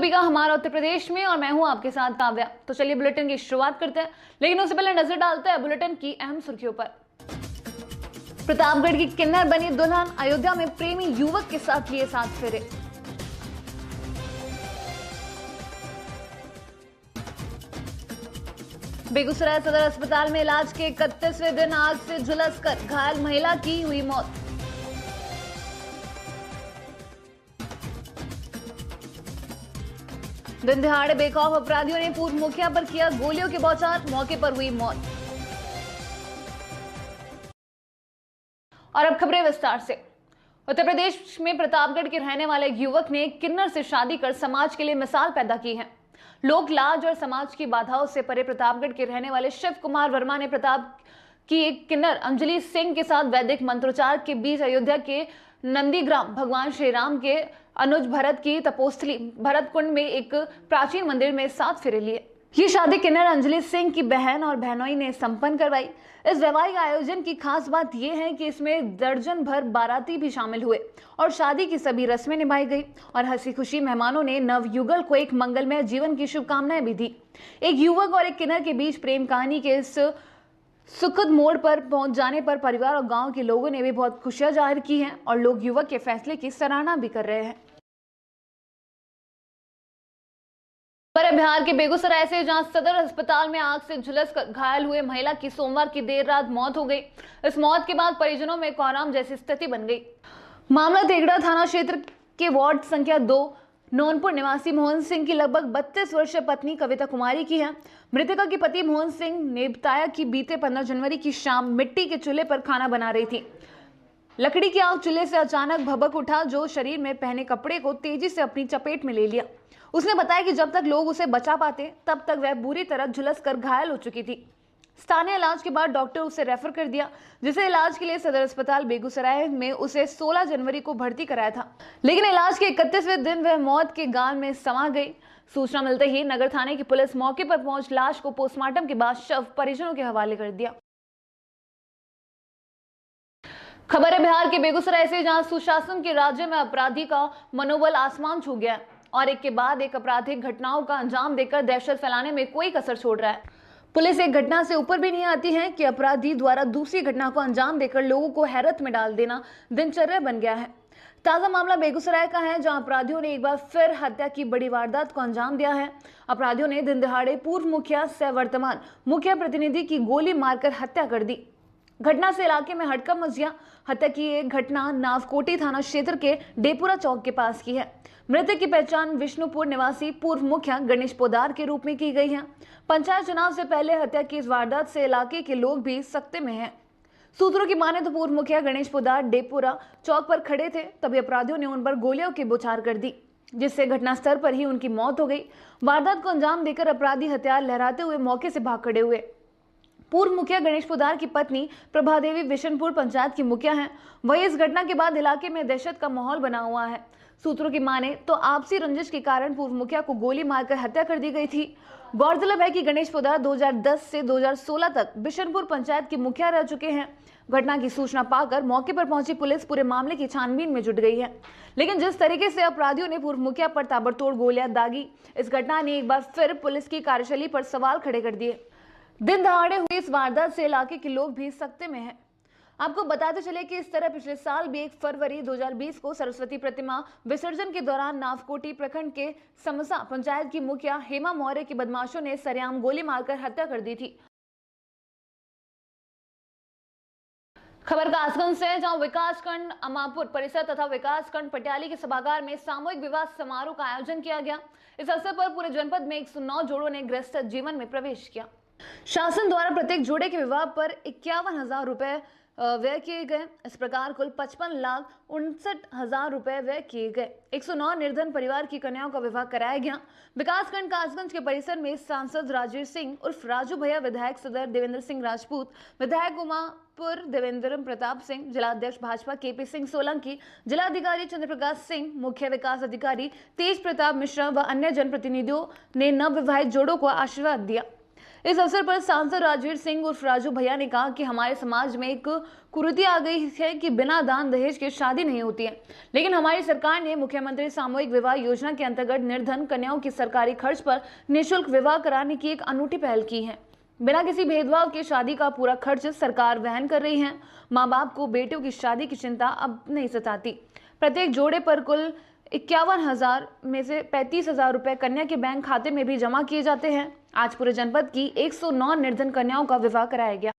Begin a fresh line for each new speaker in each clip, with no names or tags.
सभी का हमारा उत्तर प्रदेश में और मैं हूं आपके साथ काव्या। तो चलिए बुलेटिन की शुरुआत करते हैं, लेकिन उससे पहले नजर डालते हैं बुलेटिन की अहम सुर्खियों पर। प्रतापगढ़ की किन्नर बनी दुल्हन, अयोध्या में प्रेमी युवक के साथ लिए 7 फेरे। बेगूसराय सदर अस्पताल में इलाज के 31वें दिन आग से झुलसकर घायल महिला की हुई मौत। दिन दिहाड़े बेखौफ अपराधियों ने पूर्व मुखिया पर किया गोलियों के बौछार, मौके पर हुई मौत। और अब खबरें विस्तार से। उत्तर प्रदेश में प्रतापगढ़ के रहने वाले एक युवक ने किन्नर से शादी कर समाज के लिए मिसाल पैदा की है। लोक लाज और समाज की बाधाओं से परे प्रतापगढ़ के रहने वाले शिव कुमार वर्मा ने प्रताप की एक किन्नर अंजलि सिंह के साथ वैदिक मंत्रोच्चार के बीच अयोध्या के नंदीग्राम भगवान श्री राम के अनुज भरत की तपोस्थली भरत कुंड में एक प्राचीन मंदिर में 7 फेरे लिए। ये शादी किन्नर अंजलि सिंह की बहन और बहनोई ने संपन्न करवाई। इस वैवाहिक आयोजन की खास बात यह है कि इसमें दर्जन भर बाराती भी शामिल हुए और शादी की सभी रस्में निभाई गई और हंसी खुशी मेहमानों ने नवयुगल को एक मंगलमय जीवन की शुभकामनाएं भी दी। एक युवक और एक किन्नर के बीच प्रेम कहानी के इस सुखद मोड़ पर पहुंच जाने पर परिवार और गांव के लोगों ने भी बहुत खुशियां जाहिर की हैं और लोग युवक के फैसले की सराहना भी कर रहे हैं। पर बिहार के बेगूसराय से जहां सदर अस्पताल में आग से झुलसकर घायल हुए महिला की सोमवार की देर रात मौत हो गई। इस मौत के बाद परिजनों में कोहराम जैसी स्थिति बन गई। मामला तेगड़ा थाना क्षेत्र के वार्ड संख्या 2 नौनपुर निवासी मोहन सिंह की लगभग 32 वर्षीय पत्नी कविता कुमारी की है। मृतका के पति मोहन सिंह ने बताया कि बीते 15 जनवरी की शाम मिट्टी के चूल्हे पर खाना बना रही थी। लकड़ी की आग चूल्हे से अचानक भभक उठा जो शरीर में पहने कपड़े को तेजी से अपनी चपेट में ले लिया। उसने बताया कि जब तक लोग उसे बचा पाते तब तक वह बुरी तरह झुलसकर घायल हो चुकी थी। स्थानीय इलाज के बाद डॉक्टर उसे रेफर कर दिया, जिसे इलाज के लिए सदर अस्पताल बेगूसराय में उसे 16 जनवरी को भर्ती कराया था, लेकिन इलाज के 31वें दिन वह मौत के गाल में समा गई। सूचना मिलते ही नगर थाने की पुलिस मौके पर पहुंच लाश को पोस्टमार्टम के बाद शव परिजनों के हवाले कर दिया। खबर है बिहार के बेगूसराय से, जहां सुशासन के राज्य में अपराधी का मनोबल आसमान छू गया और एक के बाद एक आपराधिक घटनाओं का अंजाम देकर दहशत फैलाने में कोई कसर छोड़ रहा है। पुलिस एक घटना से ऊपर भी नहीं आती है कि अपराधी द्वारा दूसरी घटना को अंजाम देकर लोगों को हैरत में डाल देना दिनचर्या बन गया है। ताजा मामला बेगूसराय का है, जहां अपराधियों ने एक बार फिर हत्या की बड़ी वारदात को अंजाम दिया है। अपराधियों ने दिन दिहाड़े पूर्व मुखिया से वर्तमान मुखिया प्रतिनिधि की गोली मारकर हत्या कर दी। घटना से इलाके में हड़कंप मच गया। हत्या की एक घटना नावकोटी थाना क्षेत्र के डेपुरा चौक के पास की है। मृतक की पहचान विष्णुपुर निवासी पूर्व मुखिया गणेश पोदार के रूप में की गई है। पंचायत चुनाव से पहले हत्या की इस वारदात से इलाके के लोग भी सख्ते में हैं। सूत्रों की माने तो पूर्व मुखिया गणेश पोदार डेपुरा चौक पर खड़े थे, तभी अपराधियों ने उन पर गोलियों की बौछार कर दी, जिससे घटनास्थल पर ही उनकी मौत हो गई। वारदात को अंजाम देकर अपराधी हथियार लहराते हुए मौके से भाग खड़े हुए। पूर्व मुखिया गणेश पोदार की पत्नी प्रभा देवी विशनपुर पंचायत की मुखिया हैं। वही इस घटना के बाद इलाके में दहशत का माहौल बना हुआ है। सूत्रों की माने तो आपसी रंजिश के कारण पूर्व मुखिया को गोली मारकर हत्या कर दी गई थी। गौरतलब है कि गणेश पोदार 2010 से 2016 तक बिशनपुर पंचायत की मुखिया रह चुके हैं। घटना की सूचना पाकर मौके पर पहुंची पुलिस पूरे मामले की छानबीन में जुट गई है, लेकिन जिस तरीके से अपराधियों ने पूर्व मुखिया पर ताबड़तोड़ गोलियां दागी, इस घटना ने एक बार फिर पुलिस की कार्यशैली पर सवाल खड़े कर दिए। दिन दहाड़े हुई इस वारदात से इलाके के लोग भी सख्ते में हैं। आपको बताते चले कि इस तरह पिछले साल भी 1 फरवरी 2020 को सरस्वती प्रतिमा विसर्जन के दौरान नावकोटी प्रखंड के समसा पंचायत की मुखिया हेमा मौर्य की बदमाशों ने सरेआम गोली मारकर हत्या कर दी थी। खबर कासगंज से, जहां विकासखंड अमापुर परिसर तथा विकासखंड पटियाली के सभागार में सामूहिक विवाह समारोह का आयोजन किया गया। इस अवसर पर पूरे जनपद में 109 जोड़ों ने गृहस्थ जीवन में प्रवेश किया। शासन द्वारा प्रत्येक जोड़े के विवाह पर 51,000 रुपए व्यय किए गए। इस प्रकार कुल 55,59,000 रुपए व्यय किए गए। 109 निर्धन परिवार की कन्याओं का विवाह कराया गया। विकासखंड कासगंज के परिसर में सांसद राजीव सिंह उर्फ राजू भैया, विधायक सदर देवेंद्र सिंह राजपूत, विधायक उमापुर देवेंद्र प्रताप सिंह, जिलाध्यक्ष भाजपा केपी सिंह सोलंकी, जिलाधिकारी चंद्रप्रकाश सिंह, मुख्य विकास अधिकारी तेज प्रताप मिश्रा व अन्य जनप्रतिनिधियों ने नव विवाहित जोड़ों को आशीर्वाद दिया। इस अवसर पर सांसद राजवीर सिंह उर्फ राजू भैया ने कहा कि हमारे समाज में एक कुरीति आ गई है कि बिना दान दहेज के शादी नहीं होती है, लेकिन हमारी सरकार ने मुख्यमंत्री सामूहिक विवाह योजना के अंतर्गत निर्धन कन्याओं की सरकारी खर्च पर निःशुल्क विवाह कराने की एक अनूठी पहल की है। बिना किसी भेदभाव के शादी का पूरा खर्च सरकार वहन कर रही है। माँ बाप को बेटियों की शादी की चिंता अब नहीं सताती। प्रत्येक जोड़े पर कुल 51,000 में से 35,000 रुपए कन्या के बैंक खाते में भी जमा किए जाते हैं। आज पूरे जनपद की 109 निर्धन कन्याओं का विवाह कराया गया।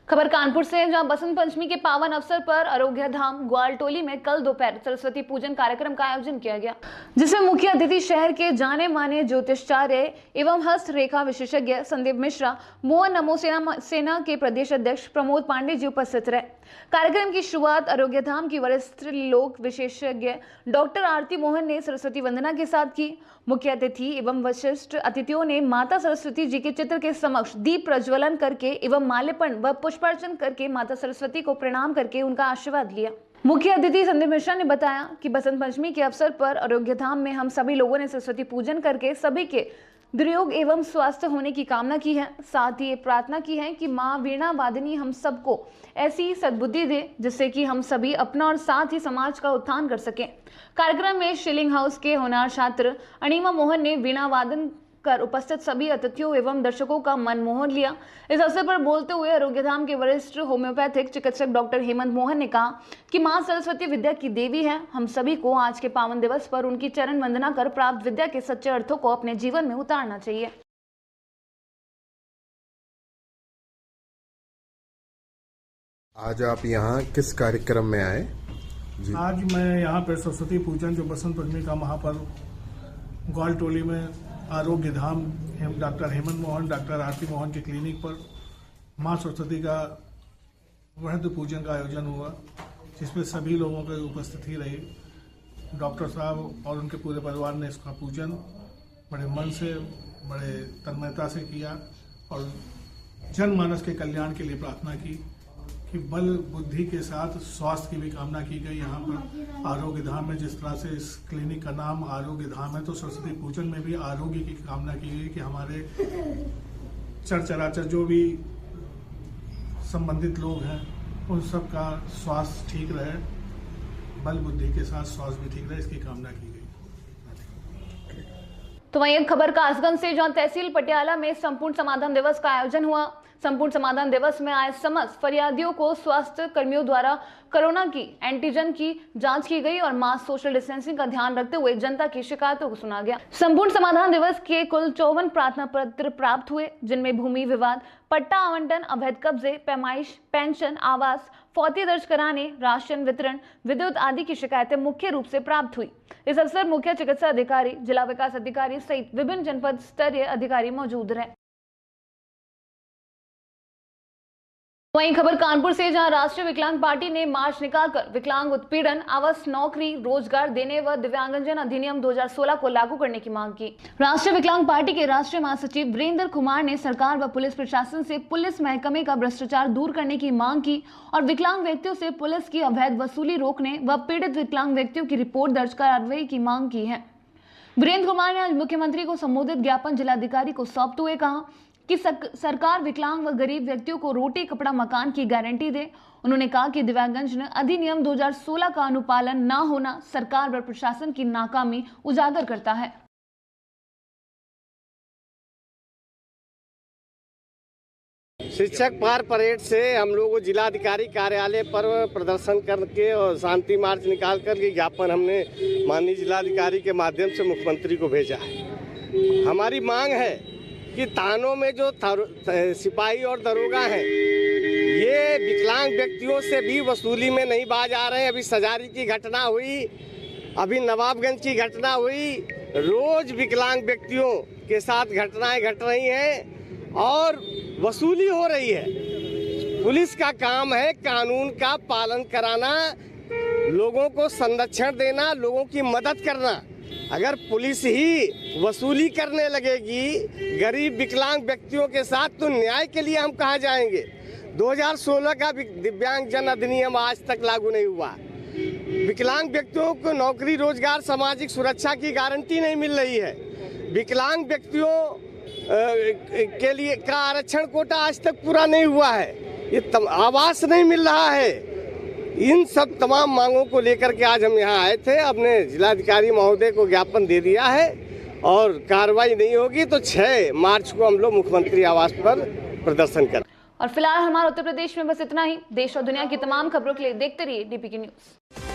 खबर कानपुर से, जहां बसंत पंचमी के पावन अवसर पर अरोग्य धाम ग्वालटोली में कल दोपहर सरस्वती पूजन कार्यक्रम का आयोजन किया गया, जिसमें मुख्य अतिथि शहर के जाने माने ज्योतिषाचार्य एवं हस्त रेखा विशेषज्ञ संदीप मिश्रा, मोहन नमो सेना के प्रदेश अध्यक्ष प्रमोद पांडे जी उपस्थित रहे। कार्यक्रम की शुरुआत अरोग्य धाम की वरिष्ठ लोक विशेषज्ञ डॉक्टर आरती मोहन ने सरस्वती वंदना के साथ की। मुख्य अतिथि एवं वरिष्ठ अतिथियों ने माता सरस्वती जी के चित्र के समक्ष दीप प्रज्वलन करके एवं माल्यार्पण व पुष्पार्चन करके माता सरस्वती को प्रणाम करके उनका आशीर्वाद लिया। मुख्य अतिथि संदीप मिश्रा ने बताया कि बसंत पंचमी के अवसर पर अरोग्य धाम में हम सभी लोगों ने सरस्वती पूजन करके सभी के दुर्योग एवं स्वास्थ्य होने की कामना की है। साथ ही ये प्रार्थना की है कि माँ वीणा वादिनी हम सबको ऐसी सद्बुद्धि दे जिससे कि हम सभी अपना और साथ ही समाज का उत्थान कर सकें। कार्यक्रम में शिलिंग हाउस के होनहार छात्र अनिमा मोहन ने वीणा वादन कर उपस्थित सभी अतिथियों एवं दर्शकों का मन मोह लिया। इस अवसर पर बोलते हुए अरोग्यधाम के वरिष्ठ होम्योपैथिक चिकित्सक डॉक्टर हेमंत मोहन ने कहा कि मां सरस्वती विद्या की देवी है। हम सभी को आज के पावन दिवस पर उनकी चरण वंदना कर प्राप्त विद्या के सच्चे अर्थों को अपने जीवन में उतारना चाहिए।
आज आप यहाँ किस कार्यक्रम में आए जी?
आज मैं यहाँ पे सरस्वती पूजन जो बसंत पंचमी का महापर्व ग्वालटोली में आरोग्य धाम डॉक्टर हेमंत मोहन डॉक्टर आरती मोहन के क्लिनिक पर माँ सरस्वती का वृहद पूजन का आयोजन हुआ, जिसमें सभी लोगों की उपस्थिति रही। डॉक्टर साहब और उनके पूरे परिवार ने इसका पूजन बड़े मन से बड़े तन्मयता से किया और जनमानस के कल्याण के लिए प्रार्थना की कि बल बुद्धि के साथ स्वास्थ्य की भी कामना की गई। यहाँ पर आरोग्य धाम में जिस तरह से इस क्लिनिक का नाम आरोग्य धाम है, तो सरस्वती पूजन में भी आरोग्य की कामना की गई कि हमारे चराचर जो भी संबंधित लोग हैं उन सब का स्वास्थ्य ठीक रहे, बल बुद्धि के साथ स्वास्थ्य भी ठीक रहे, इसकी कामना की गई।
तो वहीं एक खबर कासगंज से, जहां तहसील पटियाला में संपूर्ण समाधान दिवस का आयोजन हुआ। संपूर्ण समाधान दिवस में आए समस्त फरियादियों को स्वास्थ्य कर्मियों द्वारा कोरोना की एंटीजन की जांच की गई और मास सोशल डिस्टेंसिंग का ध्यान रखते हुए जनता की शिकायतों को सुना गया। संपूर्ण समाधान दिवस के कुल 54 प्रार्थना पत्र प्राप्त हुए, जिनमें भूमि विवाद, पट्टा आवंटन, अवैध कब्जे, पैमाइश, पेंशन, आवास, फौती दर्ज कराने, राशन वितरण, विद्युत आदि की शिकायतें मुख्य रूप से प्राप्त हुई। इस अवसर मुख्य चिकित्सा अधिकारी, जिला विकास अधिकारी सहित विभिन्न जनपद स्तरीय अधिकारी मौजूद रहे। वहीं खबर कानपुर से, जहां राष्ट्रीय विकलांग पार्टी ने मार्च निकालकर विकलांग उत्पीड़न, आवास, नौकरी, रोजगार देने व दिव्यांगजन अधिनियम 2016 को लागू करने की मांग की। राष्ट्रीय विकलांग पार्टी के राष्ट्रीय महासचिव वीरेंद्र कुमार ने सरकार व पुलिस प्रशासन से पुलिस महकमे का भ्रष्टाचार दूर करने की मांग की और विकलांग व्यक्तियों से पुलिस की अवैध वसूली रोकने व पीड़ित विकलांग व्यक्तियों की रिपोर्ट दर्ज कार्रवाई की मांग की है। वीरेंद्र कुमार ने आज मुख्यमंत्री को संबोधित ज्ञापन जिलाधिकारी को सौंपते हुए कहा कि सरकार विकलांग व गरीब व्यक्तियों को रोटी, कपड़ा, मकान की गारंटी दे। उन्होंने कहा कि दिव्यांगजन अधिनियम 2016 का अनुपालन न होना सरकार व प्रशासन की नाकामी उजागर करता है।
शिक्षक पार परेड से हम लोग को जिलाधिकारी कार्यालय पर प्रदर्शन करके और शांति मार्च निकाल कर ज्ञापन हमने माननीय जिलाधिकारी के माध्यम से मुख्यमंत्री को भेजा है। हमारी मांग है कि थानों में जो सिपाही और दरोगा हैं, ये विकलांग व्यक्तियों से भी वसूली में नहीं बाज आ रहे हैं। अभी सजारी की घटना हुई, अभी नवाबगंज की घटना हुई, रोज विकलांग व्यक्तियों के साथ घटनाएं घट रही हैं और वसूली हो रही है। पुलिस का काम है कानून का पालन कराना, लोगों को संरक्षण देना, लोगों की मदद करना। अगर पुलिस ही वसूली करने लगेगी गरीब विकलांग व्यक्तियों के साथ, तो न्याय के लिए हम कहाँ जाएंगे। 2016 का दिव्यांगजन अधिनियम आज तक लागू नहीं हुआ। विकलांग व्यक्तियों को नौकरी, रोजगार, सामाजिक सुरक्षा की गारंटी नहीं मिल रही है। विकलांग व्यक्तियों के लिए का आरक्षण कोटा आज तक पूरा नहीं हुआ है। ये आवास नहीं मिल रहा है। इन सब तमाम मांगों को लेकर के आज हम यहाँ आए थे। अपने जिलाधिकारी महोदय को ज्ञापन दे दिया है और कार्रवाई नहीं होगी तो 6 मार्च को हम लोग मुख्यमंत्री आवास पर प्रदर्शन करें।
और फिलहाल हमारे उत्तर प्रदेश में बस इतना ही। देश और दुनिया की तमाम खबरों के लिए देखते रहिए DPK न्यूज।